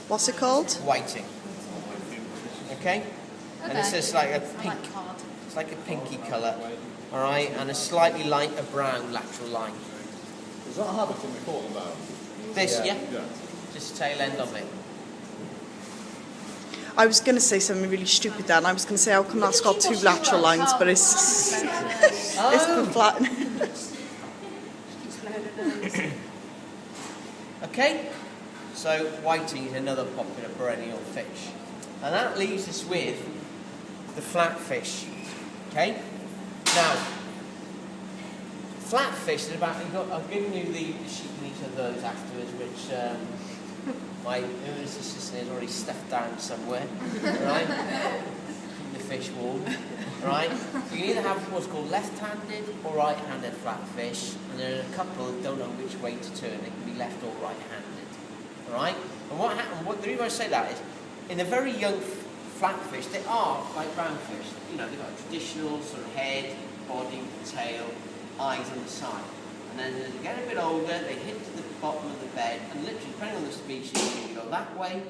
What's it called? Whiting. Okay? And this is like a pink, it's like a pinky colour. Alright, and a slightly lighter brown lateral line. Is that Haverton we call about? This, yeah? Yeah. Just tail end of it. I was going to say something really stupid then. I was going to say how come that's got two lateral lines, but it's been flat. Okay? So whiting is another popular perennial fish. And that leaves us with the flatfish. Okay? Now, flatfish is about, I've given you the sheet and each of those afterwards, which my Ernest assistant has already stuffed down somewhere, right? Keep the fish warm, right? You can either have what's called left-handed or right-handed flatfish, and there are a couple that don't know which way to turn. They can be left or right-handed, all right? And what happened? The reason I say that is, in a very young flatfish, they are like brown fish. You know, they've got a traditional sort of head, body, tail, eyes on the side. And then as they get a bit older, they hit to the bottom of the bed, and literally, depending on the species, you can go that way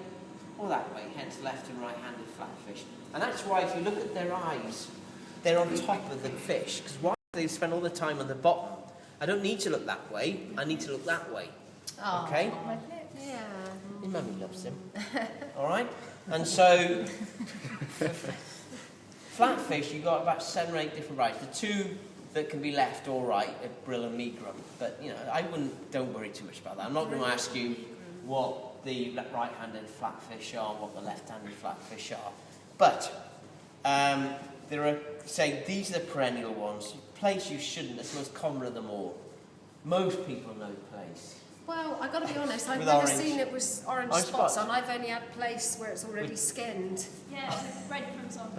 or that way, hence left and right-handed flatfish. And that's why if you look at their eyes, they're on top of the fish, because why they spend all the time on the bottom? I don't need to look that way, I need to look that way. Oh, okay? Yeah. Your mummy loves him. Alright? And so, flatfish, you've got about 7 or 8 different varieties. The two that can be left or right are brill and megrum. But, you know, don't worry too much about that. I'm not going to ask you what the right-handed flatfish are and what the left-handed flatfish are. But, there are, say, these are the perennial ones. Place you shouldn't, it's the most common of them all. Most people know place. Well, I've got to be honest, I've With never orange. seen it with orange spots on. I've only had place where it's already skinned. Yeah, with breadcrumbs on.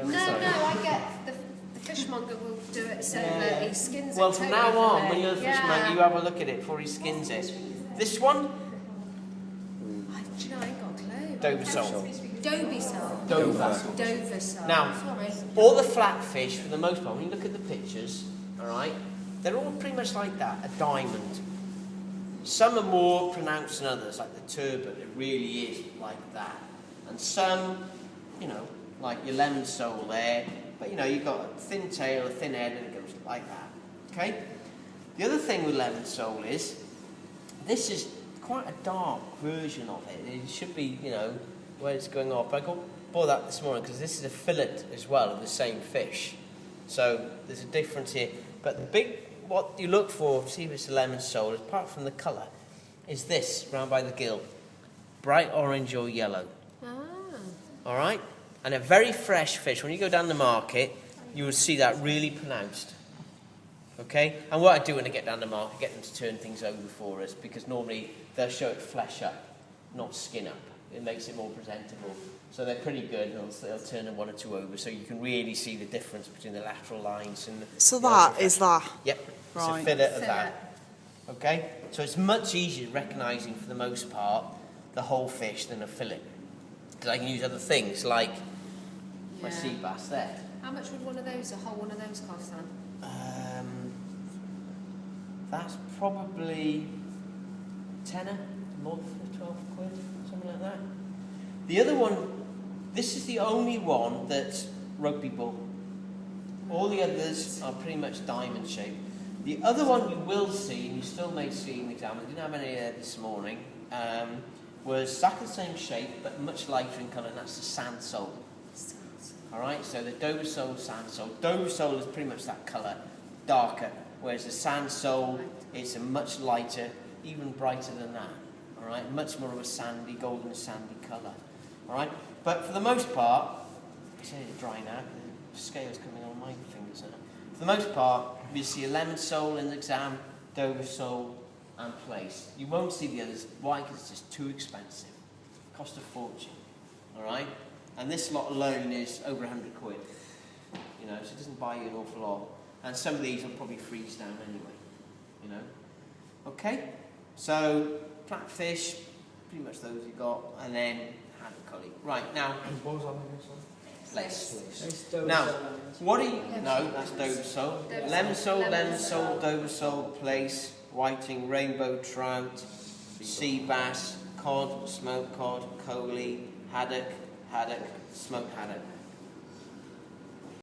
No, I get the fishmonger will do it so that he skins it. Well, from now totally on, for when me. you're the fishmonger, you have a look at it before he skins it. This one, Do you know, I ain't got a clue. Dover sole. Dover sole. Dover sole. Now, Sorry. all the flatfish, for the most part, when you look at the pictures, alright, they're all pretty much like that, a diamond. Some are more pronounced than others, like the turbot, it really is like that. And some, you know, like your lemon sole there, but you know, you've got a thin tail, a thin head, and it goes like that. Okay? The other thing with lemon sole is, this is quite a dark version of it. It should be, you know, where it's going off. I bought that this morning because this is a fillet as well of the same fish. So there's a difference here. But the big, what you look for to see if it's a lemon sole, apart from the colour, is this, round by the gill. Bright orange or yellow. Ah. All right? And a very fresh fish. When you go down the market, you will see that really pronounced. Okay? And what I do when I get down the market, get them to turn things over for us, because normally they'll show it flesh up, not skin up. It makes it more presentable. So they're pretty good, and they'll turn them 1 or 2 over, so you can really see the difference between the lateral lines and the... So that is that. Yep, Right. it's a fillet of that. Okay? So it's much easier recognising, for the most part, the whole fish than a fillet. Because I can use other things, like my sea bass there. How much would a whole one of those cost then? That's probably tenner, more than 12 quid, something like that. The other one, this is the only one that's rugby ball. All the others are pretty much diamond shaped. The other one you will see, and you still may see in the exam, I didn't have any this morning, was exactly the same shape, but much lighter in colour, and that's the sand sole. Alright, so the Dover sole, sand sole. Dover sole is pretty much that colour, darker, whereas the sand sole, it's a much lighter, even brighter than that. Alright, much more of a sandy, golden sandy colour. Alright, but for the most part, I say it's dry now, the scale's coming on my fingers now. For the most part, you see a lemon sole in the exam, Dover sole, and place. You won't see the others. Why? Because it's just too expensive. Cost a fortune. Alright? And this lot alone is over 100 quid. You know, so it doesn't buy you an awful lot. And some of these will probably freeze down anyway. You know? Okay? So, flatfish, pretty much those you got, and then haddock collie. Right, now, What was that again, place. Now, what do you... No, that's Dover sole. Lemon sole, Dover sole, place, whiting, rainbow trout, sea bass, cod, smoked cod, coley, haddock, haddock, smoked haddock.